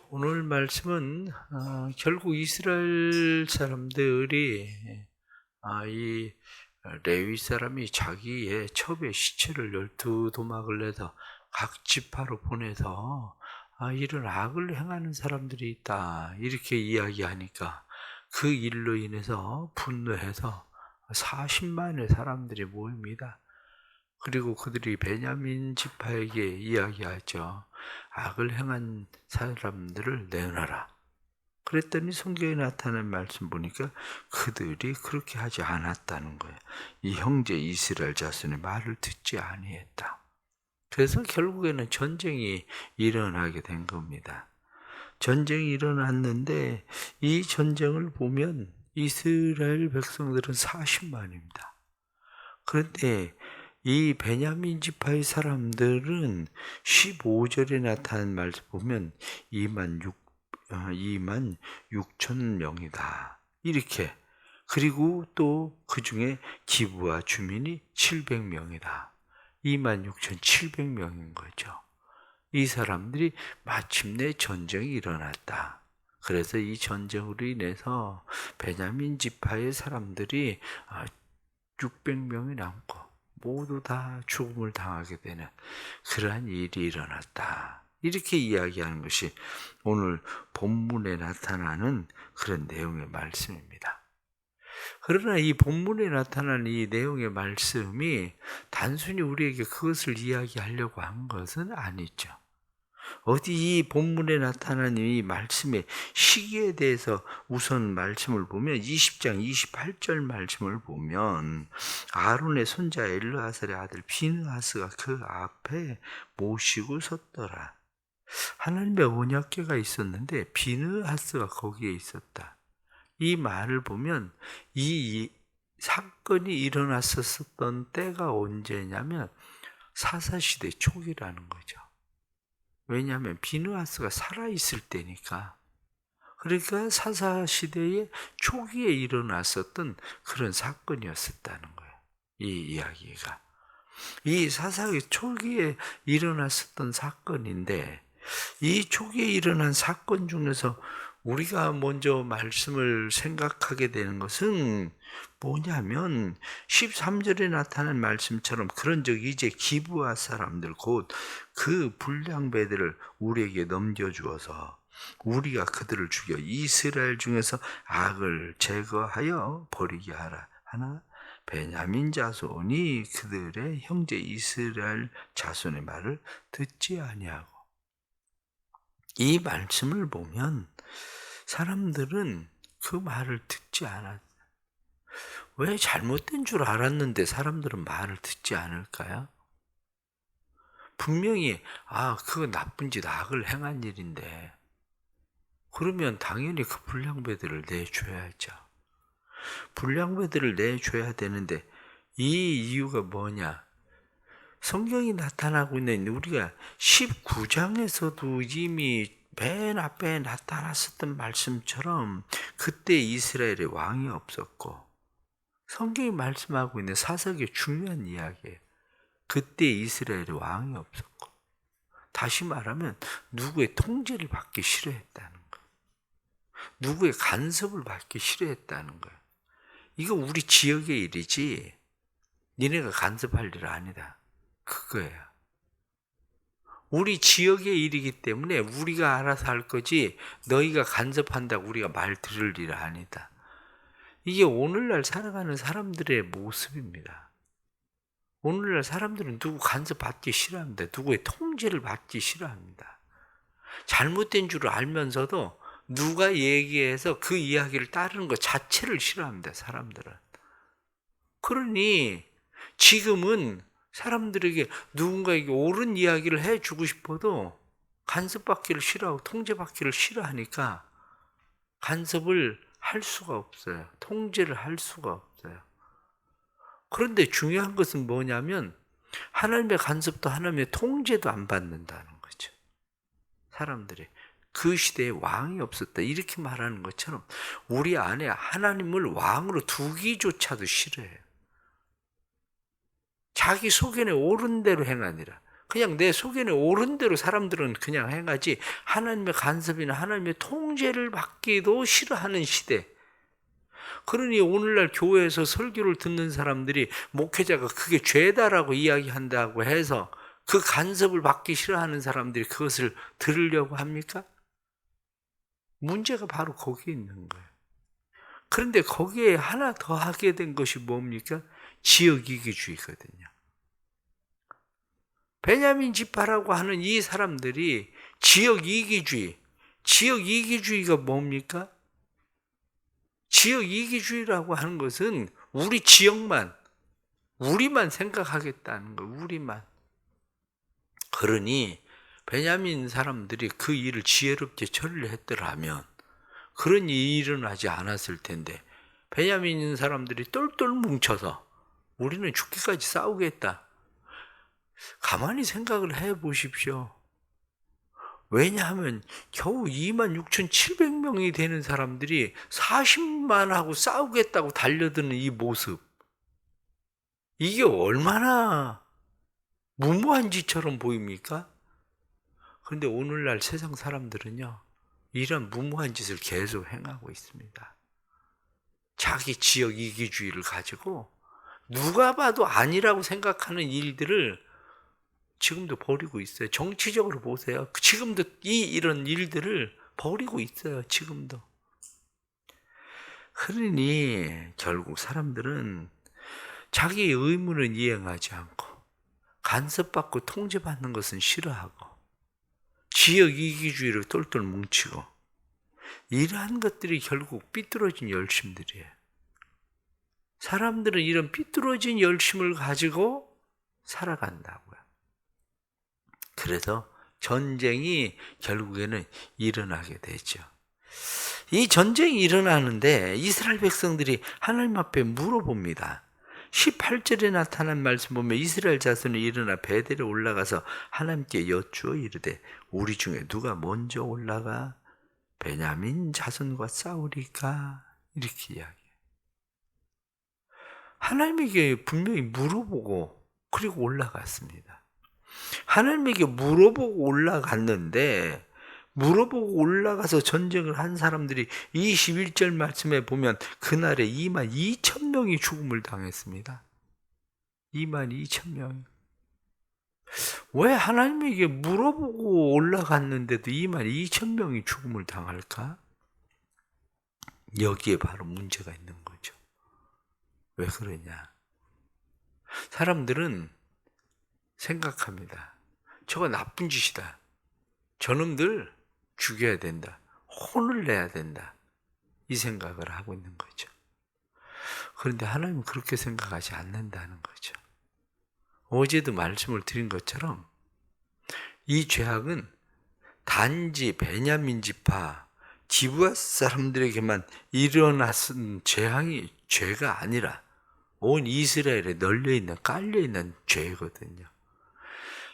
오늘 말씀은 결국 이스라엘 사람들이 이 레위 사람이 자기의 첩의 시체를 12도막을 내서 각 지파로 보내서 이런 악을 행하는 사람들이 있다 이렇게 이야기하니까 그 일로 인해서 분노해서 40만의 사람들이 모입니다. 그리고 그들이 베냐민 지파에게 이야기하죠. 악을 행한 사람들을 내놔라. 그랬더니 성경에 나타난 말씀 보니까 그들이 그렇게 하지 않았다는 거예요. 이 형제 이스라엘 자손의 말을 듣지 아니했다. 그래서 결국에는 전쟁이 일어나게 된 겁니다. 전쟁이 일어났는데 이 전쟁을 보면 이스라엘 백성들은 40만입니다. 그런데 이 베냐민 지파의 사람들은 15절에 나타난 말씀 보면 2만 6천 명이다. 이렇게. 그리고 또 그 중에 기브와 주민이 700명이다. 2만 6,700명인 거죠. 이 사람들이 마침내 전쟁이 일어났다. 그래서 이 전쟁으로 인해서 베냐민 지파의 사람들이 600명이 남고 모두 다 죽음을 당하게 되는 그러한 일이 일어났다. 이렇게 이야기하는 것이 오늘 본문에 나타나는 그런 내용의 말씀입니다. 그러나 이 본문에 나타나는 이 내용의 말씀이 단순히 우리에게 그것을 이야기하려고 한 것은 아니죠. 어디 이 본문에 나타난 이 말씀의 시기에 대해서 우선 말씀을 보면 20장 28절 말씀을 보면 아론의 손자 엘르아살의 아들 비느하스가 그 앞에 모시고 섰더라. 하나님의 언약궤가 있었는데 비느하스가 거기에 있었다. 이 말을 보면 이 사건이 일어났었던 때가 언제냐면 사사시대 초기라는 거죠. 왜냐하면 비느하스가 살아있을 때니까. 그러니까 사사시대의 초기에 일어났었던 그런 사건이었었다는 거예요. 이 이야기가. 이 사사기 초기에 일어났었던 사건인데 이 초기에 일어난 사건 중에서 우리가 먼저 말씀을 생각하게 되는 것은 뭐냐면 13절에 나타난 말씀처럼 그런 적이 이제 기브아 사람들 곧 그 불량배들을 우리에게 넘겨주어서 우리가 그들을 죽여 이스라엘 중에서 악을 제거하여 버리게 하라 하나 베냐민 자손이 그들의 형제 이스라엘 자손의 말을 듣지 아니하고 이 말씀을 보면 사람들은 그 말을 듣지 않았어요. 왜 잘못된 줄 알았는데 사람들은 말을 듣지 않을까요? 분명히 그거 나쁜 짓 악을 행한 일인데 그러면 당연히 그 불량배들을 내줘야죠. 불량배들을 내줘야 되는데 이 이유가 뭐냐? 성경이 나타나고 있는 우리가 19장에서도 이미 맨 앞에 나타났었던 말씀처럼 그때 이스라엘에 왕이 없었고 성경이 말씀하고 있는 사사기의 중요한 이야기예요. 그때 이스라엘에 왕이 없었고 다시 말하면 누구의 통제를 받기 싫어했다는 거예요. 누구의 간섭을 받기 싫어했다는 거예요. 이거 우리 지역의 일이지 니네가 간섭할 일 아니다. 그거예요. 우리 지역의 일이기 때문에 우리가 알아서 할 거지 너희가 간섭한다고 우리가 말 들을 일 아니다. 이게 오늘날 살아가는 사람들의 모습입니다. 오늘날 사람들은 누구 간섭받기 싫어합니다. 누구의 통제를 받기 싫어합니다. 잘못된 줄 알면서도 누가 얘기해서 그 이야기를 따르는 것 자체를 싫어합니다. 사람들은. 그러니 지금은 사람들에게 누군가에게 옳은 이야기를 해주고 싶어도 간섭받기를 싫어하고 통제받기를 싫어하니까 간섭을 할 수가 없어요. 통제를 할 수가 없어요. 그런데 중요한 것은 뭐냐면 하나님의 간섭도 하나님의 통제도 안 받는다는 거죠. 사람들이 그 시대에 왕이 없었다 이렇게 말하는 것처럼 우리 안에 하나님을 왕으로 두기조차도 싫어해요. 자기 소견에 옳은 대로 행하니라. 그냥 내 속에는 옳은 대로 사람들은 그냥 행하지 하나님의 간섭이나 하나님의 통제를 받기도 싫어하는 시대. 그러니 오늘날 교회에서 설교를 듣는 사람들이 목회자가 그게 죄다라고 이야기한다고 해서 그 간섭을 받기 싫어하는 사람들이 그것을 들으려고 합니까? 문제가 바로 거기에 있는 거예요. 그런데 거기에 하나 더 하게 된 것이 뭡니까? 지역이기주의거든요. 베냐민 지파라고 하는 이 사람들이 지역이기주의가 뭡니까? 지역이기주의라고 하는 것은 우리 지역만, 우리만 생각하겠다는 거예요. 우리만. 그러니 베냐민 사람들이 그 일을 지혜롭게 처리를 했더라면 그런 일이 일어나지 않았을 텐데, 베냐민 사람들이 똘똘 뭉쳐서 우리는 죽기까지 싸우겠다. 가만히 생각을 해 보십시오. 왜냐하면 겨우 26,700명이 되는 사람들이 40만하고 싸우겠다고 달려드는 이 모습, 이게 얼마나 무모한 짓처럼 보입니까? 그런데 오늘날 세상 사람들은요, 이런 무모한 짓을 계속 행하고 있습니다. 자기 지역 이기주의를 가지고 누가 봐도 아니라고 생각하는 일들을 지금도 벌이고 있어요. 정치적으로 보세요. 지금도 이런 일들을 벌이고 있어요. 지금도. 그러니 결국 사람들은 자기의 의무는 이행하지 않고 간섭받고 통제받는 것은 싫어하고 지역 이기주의를 똘똘 뭉치고, 이러한 것들이 결국 삐뚤어진 열심들이에요. 사람들은 이런 삐뚤어진 열심을 가지고 살아간다고요. 그래서 전쟁이 결국에는 일어나게 되죠. 이 전쟁이 일어나는데 이스라엘 백성들이 하나님 앞에 물어봅니다. 18절에 나타난 말씀 보면 이스라엘 자손이 일어나 베델에 올라가서 하나님께 여쭈어 이르되 우리 중에 누가 먼저 올라가 베냐민 자손과 싸우리까? 이렇게 이야기해요. 하나님에게 분명히 물어보고 그리고 올라갔습니다. 하나님에게 물어보고 올라갔는데, 물어보고 올라가서 전쟁을 한 사람들이 21절 말씀에 보면 그날에 22,000명이 죽음을 당했습니다. 22,000명이. 왜 하나님에게 물어보고 올라갔는데도 22,000명이 죽음을 당할까? 여기에 바로 문제가 있는 거죠. 왜 그러냐? 사람들은 생각합니다. 저거 나쁜 짓이다. 저놈들 죽여야 된다. 혼을 내야 된다. 이 생각을 하고 있는 거죠. 그런데 하나님은 그렇게 생각하지 않는다는 거죠. 어제도 말씀을 드린 것처럼 이 죄악은 단지 베냐민 지파 기브아 사람들에게만 일어났은 죄가 아니라 온 이스라엘에 널려있는 깔려있는 죄거든요.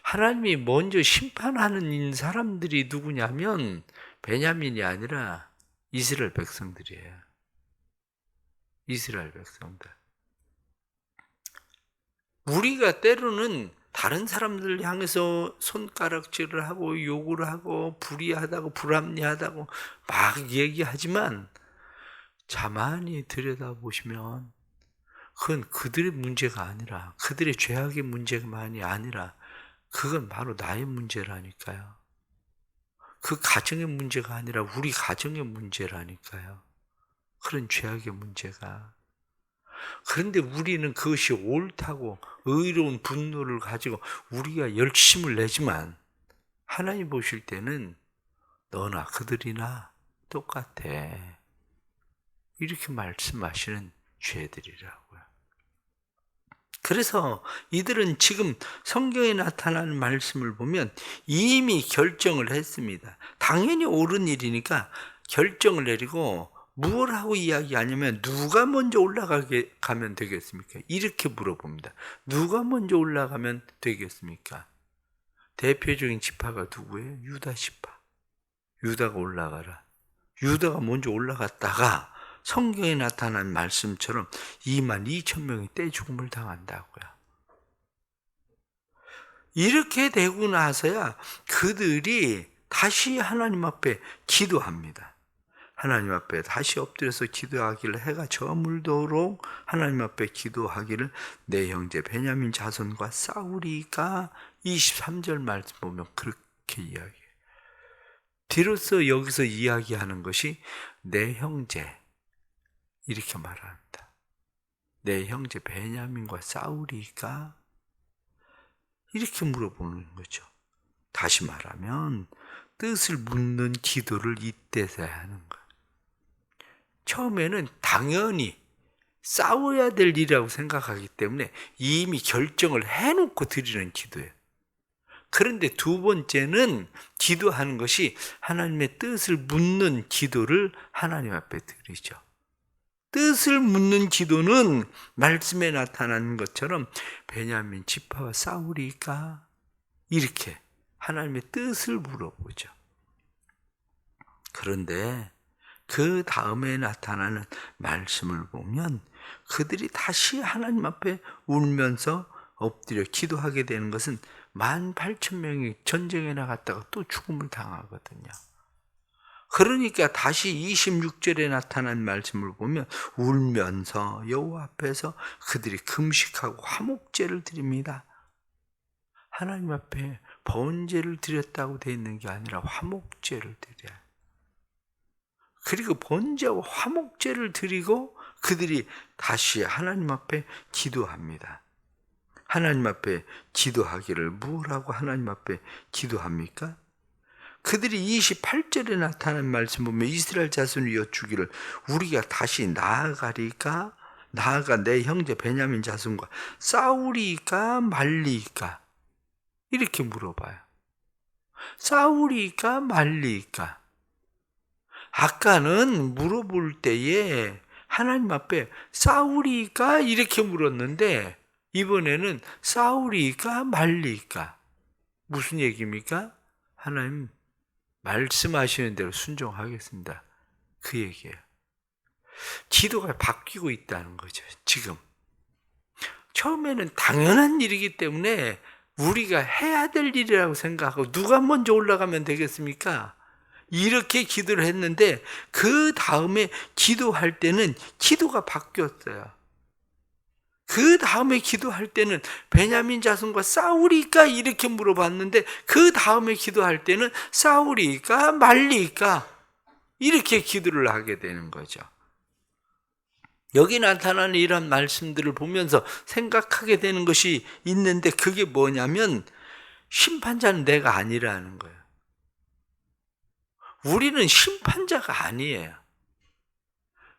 하나님이 먼저 심판하는 사람들이 누구냐면 베냐민이 아니라 이스라엘 백성들이에요. 이스라엘 백성들. 우리가 때로는 다른 사람들 향해서 손가락질을 하고 욕을 하고 불의하다고 불합리하다고 막 얘기하지만 가만히 들여다보시면 그건 그들의 문제가 아니라, 그들의 죄악의 문제만이 아니라 그건 바로 나의 문제라니까요. 그 가정의 문제가 아니라 우리 가정의 문제라니까요. 그런 죄악의 문제가. 그런데 우리는 그것이 옳다고 의로운 분노를 가지고 우리가 열심을 내지만 하나님 보실 때는 너나 그들이나 똑같아. 이렇게 말씀하시는 죄들이라고요. 그래서 이들은 지금 성경에 나타나는 말씀을 보면 이미 결정을 했습니다. 당연히 옳은 일이니까 결정을 내리고 무엇을 하고 이야기하냐면 누가 먼저 올라가면 되겠습니까? 이렇게 물어봅니다. 누가 먼저 올라가면 되겠습니까? 대표적인 지파가 누구예요? 유다 지파. 유다가 올라가라. 유다가 먼저 올라갔다가 성경에 나타난 말씀처럼 22,000명이 떼죽음을 당한다고요. 이렇게 되고 나서야 그들이 다시 하나님 앞에 기도합니다. 하나님 앞에 다시 엎드려서 기도하기를, 해가 저물도록 하나님 앞에 기도하기를, 내 형제 베냐민 자손과 싸우리가 23절 말씀 보면 그렇게 이야기해요. 뒤로서 여기서 이야기하는 것이 내 형제, 이렇게 말합니다. 내 형제 베냐민과 싸우리가, 이렇게 물어보는 거죠. 다시 말하면 뜻을 묻는 기도를 이때서야 하는 거예요. 처음에는 당연히 싸워야 될 일이라고 생각하기 때문에 이미 결정을 해놓고 드리는 기도예요. 그런데 두 번째는 기도하는 것이 하나님의 뜻을 묻는 기도를 하나님 앞에 드리죠. 뜻을 묻는 기도는 말씀에 나타나는 것처럼 베냐민 지파와 싸우리까, 이렇게 하나님의 뜻을 물어보죠. 그런데 그 다음에 나타나는 말씀을 보면 그들이 다시 하나님 앞에 울면서 엎드려 기도하게 되는 것은 18,000명이 전쟁에 나갔다가 또 죽음을 당하거든요. 그러니까 다시 26절에 나타난 말씀을 보면 울면서 여호와 앞에서 그들이 금식하고 화목제를 드립니다. 하나님 앞에 번제를 드렸다고 되어 있는 게 아니라 화목제를 드려요. 그리고 번제와 화목제를 드리고 그들이 다시 하나님 앞에 기도합니다. 하나님 앞에 기도하기를, 뭐라고 하나님 앞에 기도합니까? 그들이 28절에 나타난 말씀 보면 이스라엘 자손이 여쭈기를, 우리가 다시 나아가리까, 나아가 내 형제 베냐민 자손과 싸우리까 말리까, 이렇게 물어봐요. 싸우리까 말리까. 아까는 물어볼 때에 하나님 앞에 싸우리까 이렇게 물었는데 이번에는 싸우리까 말리까. 무슨 얘기입니까? 하나님 말씀하시는 대로 순종하겠습니다, 그 얘기예요. 기도가 바뀌고 있다는 거죠. 지금 처음에는 당연한 일이기 때문에 우리가 해야 될 일이라고 생각하고, 누가 먼저 올라가면 되겠습니까? 이렇게 기도를 했는데 그 다음에 기도할 때는 기도가 바뀌었어요. 그 다음에 기도할 때는 베냐민 자손과 싸우리까 이렇게 물어봤는데 그 다음에 기도할 때는 싸우리까 말리까 이렇게 기도를 하게 되는 거죠. 여기 나타나는 이런 말씀들을 보면서 생각하게 되는 것이 있는데, 그게 뭐냐면 심판자는 내가 아니라는 거예요. 우리는 심판자가 아니에요.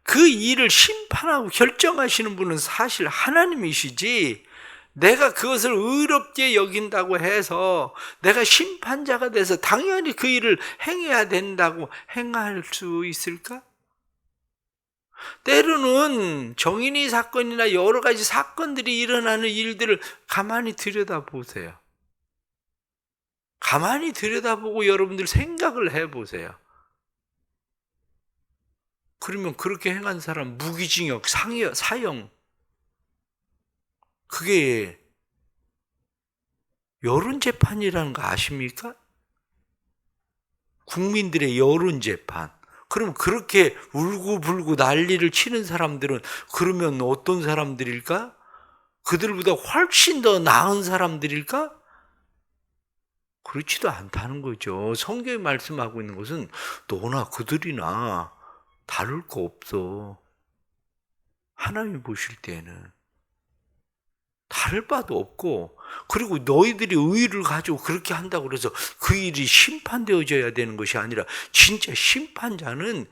그 일을 심판하고 결정하시는 분은 사실 하나님이시지, 내가 그것을 의롭게 여긴다고 해서 내가 심판자가 돼서 당연히 그 일을 행해야 된다고 행할 수 있을까? 때로는 정인이 사건이나 여러 가지 사건들이 일어나는 일들을 가만히 들여다보세요. 가만히 들여다보고 여러분들 생각을 해보세요. 그러면 그렇게 행한 사람 무기징역, 사형, 그게 여론재판이라는 거 아십니까? 국민들의 여론재판. 그럼 그렇게 울고불고 난리를 치는 사람들은 그러면 어떤 사람들일까? 그들보다 훨씬 더 나은 사람들일까? 그렇지도 않다는 거죠. 성경이 말씀하고 있는 것은 너나 그들이나 다를 거 없어. 하나님이 보실 때에는 다를 바도 없고, 그리고 너희들이 의의를 가지고 그렇게 한다고 그래서 그 일이 심판되어져야 되는 것이 아니라 진짜 심판자는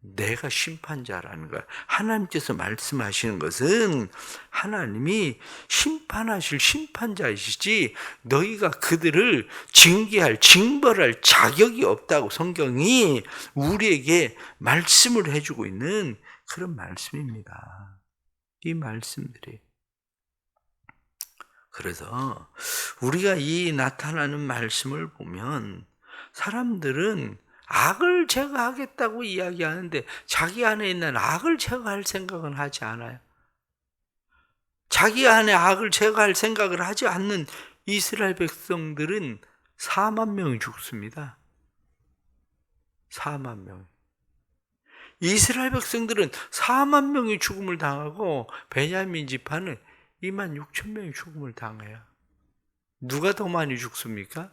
내가 심판자라는 거야. 하나님께서 말씀하시는 것은 하나님이 심판하실 심판자이시지 너희가 그들을 징계할, 징벌할 자격이 없다고 성경이 우리에게 말씀을 해주고 있는 그런 말씀입니다. 이 말씀들이. 그래서 우리가 이 나타나는 말씀을 보면 사람들은 악을 제거하겠다고 이야기하는데 자기 안에 있는 악을 제거할 생각은 하지 않아요. 자기 안에 악을 제거할 생각을 하지 않는 이스라엘 백성들은 4만 명이 죽습니다. 4만 명. 이스라엘 백성들은 4만 명이 죽음을 당하고 베냐민 지파는 2만 6천 명이 죽음을 당해요. 누가 더 많이 죽습니까?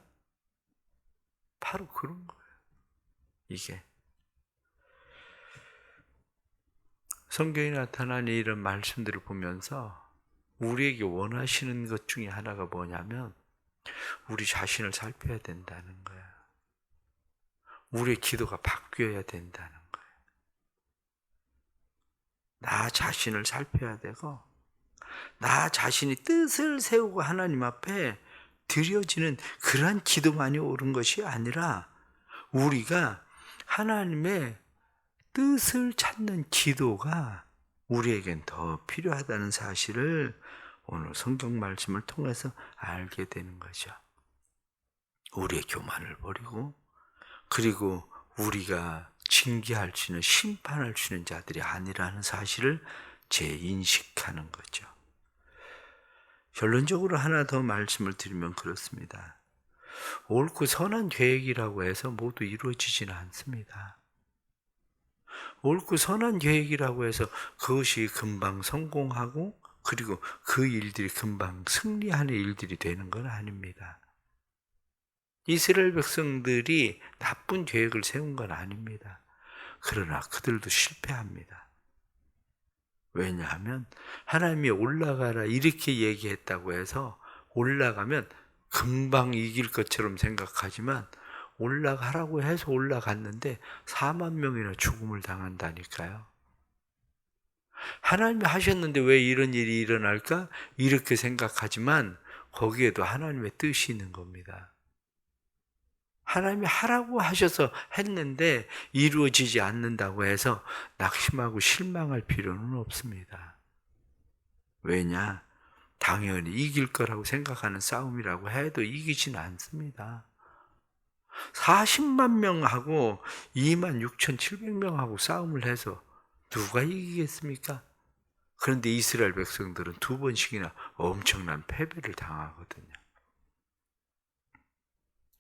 바로 그런 거예요. 이게 성경에 나타난 이런 말씀들을 보면서 우리에게 원하시는 것 중에 하나가 뭐냐면 우리 자신을 살펴야 된다는 거야. 우리의 기도가 바뀌어야 된다는 거야. 나 자신을 살펴야 되고 나 자신이 뜻을 세우고 하나님 앞에 드려지는 그러한 기도만이 옳은 것이 아니라 우리가 하나님의 뜻을 찾는 기도가 우리에겐 더 필요하다는 사실을 오늘 성경 말씀을 통해서 알게 되는 거죠. 우리의 교만을 버리고 그리고 우리가 징계할 수 있는 심판할 수 있는 자들이 아니라는 사실을 재인식하는 거죠. 결론적으로 하나 더 말씀을 드리면 그렇습니다. 옳고 선한 계획이라고 해서 모두 이루어지지는 않습니다. 옳고 선한 계획이라고 해서 그것이 금방 성공하고 그리고 그 일들이 금방 승리하는 일들이 되는 건 아닙니다. 이스라엘 백성들이 나쁜 계획을 세운 건 아닙니다. 그러나 그들도 실패합니다. 왜냐하면 하나님이 올라가라 이렇게 얘기했다고 해서 올라가면 금방 이길 것처럼 생각하지만 올라가라고 해서 올라갔는데 4만 명이나 죽음을 당한다니까요. 하나님이 하셨는데 왜 이런 일이 일어날까? 이렇게 생각하지만 거기에도 하나님의 뜻이 있는 겁니다. 하나님이 하라고 하셔서 했는데 이루어지지 않는다고 해서 낙심하고 실망할 필요는 없습니다. 왜냐? 당연히 이길 거라고 생각하는 싸움이라고 해도 이기진 않습니다. 40만 명하고 2만 6,700명하고 싸움을 해서 누가 이기겠습니까? 그런데 이스라엘 백성들은 2번씩이나 엄청난 패배를 당하거든요.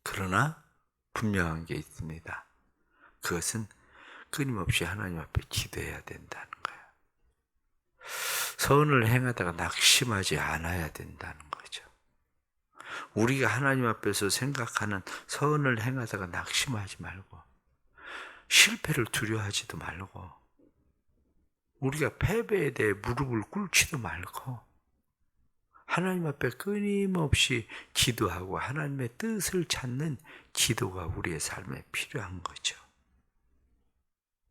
그러나 분명한 게 있습니다. 그것은 끊임없이 하나님 앞에 기도해야 된다는 거예요. 선을 행하다가 낙심하지 않아야 된다는 거죠. 우리가 하나님 앞에서 생각하는 선을 행하다가 낙심하지 말고 실패를 두려워하지도 말고 우리가 패배에 대해 무릎을 꿇지도 말고 하나님 앞에 끊임없이 기도하고 하나님의 뜻을 찾는 기도가 우리의 삶에 필요한 거죠.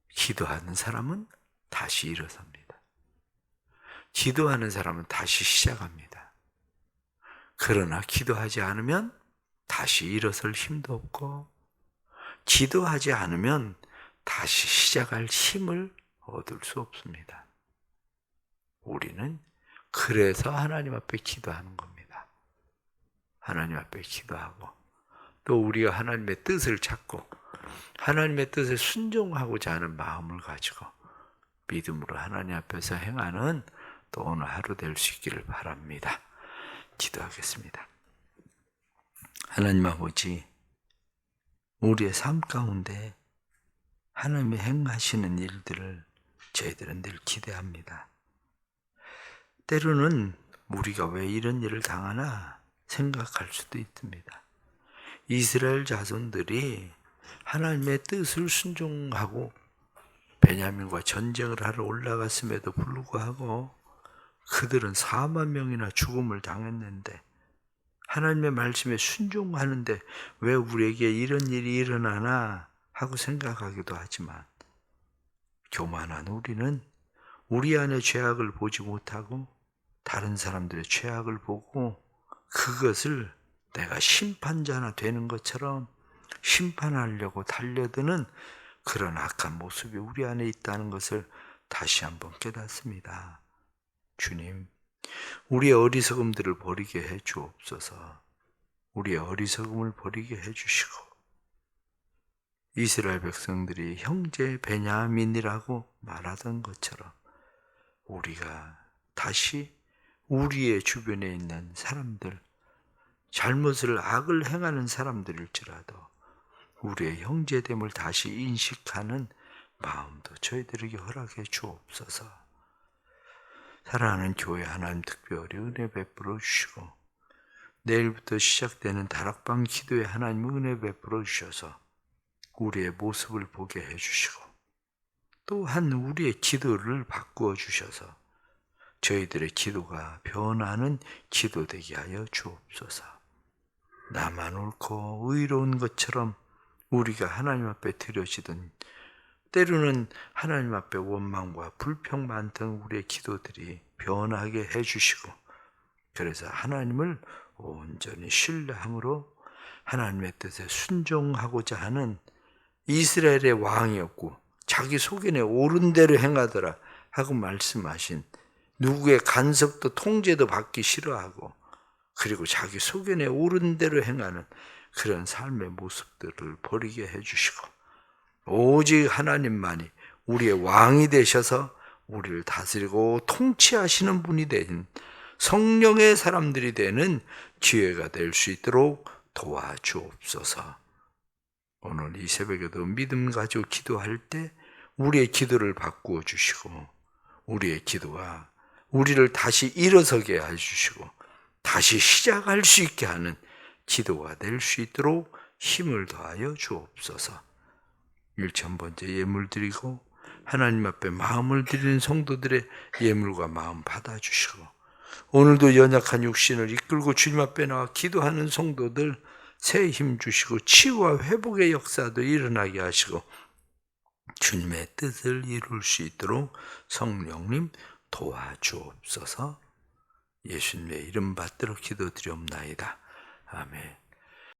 기도하는 사람은 다시 일어섭니다. 기도하는 사람은 다시 시작합니다. 그러나 기도하지 않으면 다시 일어설 힘도 없고 기도하지 않으면 다시 시작할 힘을 얻을 수 없습니다. 우리는 그래서 하나님 앞에 기도하는 겁니다. 하나님 앞에 기도하고 또 우리가 하나님의 뜻을 찾고 하나님의 뜻에 순종하고자 하는 마음을 가지고 믿음으로 하나님 앞에서 행하는 또 오늘 하루 될 수 있기를 바랍니다. 기도하겠습니다. 하나님 아버지, 우리의 삶 가운데 하나님의 행하시는 일들을 저희들은 늘 기대합니다. 때로는 우리가 왜 이런 일을 당하나 생각할 수도 있습니다. 이스라엘 자손들이 하나님의 뜻을 순종하고 베냐민과 전쟁을 하러 올라갔음에도 불구하고 그들은 4만 명이나 죽음을 당했는데 하나님의 말씀에 순종하는데 왜 우리에게 이런 일이 일어나나 하고 생각하기도 하지만 교만한 우리는 우리 안에 죄악을 보지 못하고 다른 사람들의 죄악을 보고 그것을 내가 심판자나 되는 것처럼 심판하려고 달려드는 그런 악한 모습이 우리 안에 있다는 것을 다시 한번 깨닫습니다. 주님, 우리의 어리석음들을 버리게 해 주옵소서. 우리의 어리석음을 버리게 해 주시고 이스라엘 백성들이 형제 베냐민이라고 말하던 것처럼 우리가 다시 우리의 주변에 있는 사람들, 잘못을 악을 행하는 사람들일지라도 우리의 형제됨을 다시 인식하는 마음도 저희들에게 허락해 주옵소서. 사랑하는 교회 하나님 특별히 은혜 베풀어 주시고 내일부터 시작되는 다락방 기도에 하나님 은혜 베풀어 주셔서 우리의 모습을 보게 해주시고 또한 우리의 기도를 바꾸어 주셔서 저희들의 기도가 변하는 기도 되게 하여 주옵소서. 나만 옳고 의로운 것처럼 우리가 하나님 앞에 드려지던 때로는 하나님 앞에 원망과 불평 많던 우리의 기도들이 변하게 해주시고 그래서 하나님을 온전히 신뢰함으로 하나님의 뜻에 순종하고자 하는 이스라엘의 왕이었고 자기 소견에 옳은 대로 행하더라 하고 말씀하신 누구의 간섭도 통제도 받기 싫어하고 그리고 자기 소견에 옳은 대로 행하는 그런 삶의 모습들을 버리게 해주시고 오직 하나님만이 우리의 왕이 되셔서 우리를 다스리고 통치하시는 분이 된 성령의 사람들이 되는 기회가 될 수 있도록 도와주옵소서. 오늘 이 새벽에도 믿음 가지고 기도할 때 우리의 기도를 바꾸어 주시고 우리의 기도가 우리를 다시 일어서게 해주시고 다시 시작할 수 있게 하는 기도가 될 수 있도록 힘을 더하여 주옵소서. 1,000번째 예물 드리고 하나님 앞에 마음을 드리는 성도들의 예물과 마음 받아주시고 오늘도 연약한 육신을 이끌고 주님 앞에 나와 기도하는 성도들 새 힘 주시고 치유와 회복의 역사도 일어나게 하시고 주님의 뜻을 이룰 수 있도록 성령님 도와주옵소서. 예수님의 이름 받들어 기도드리옵나이다. 아멘.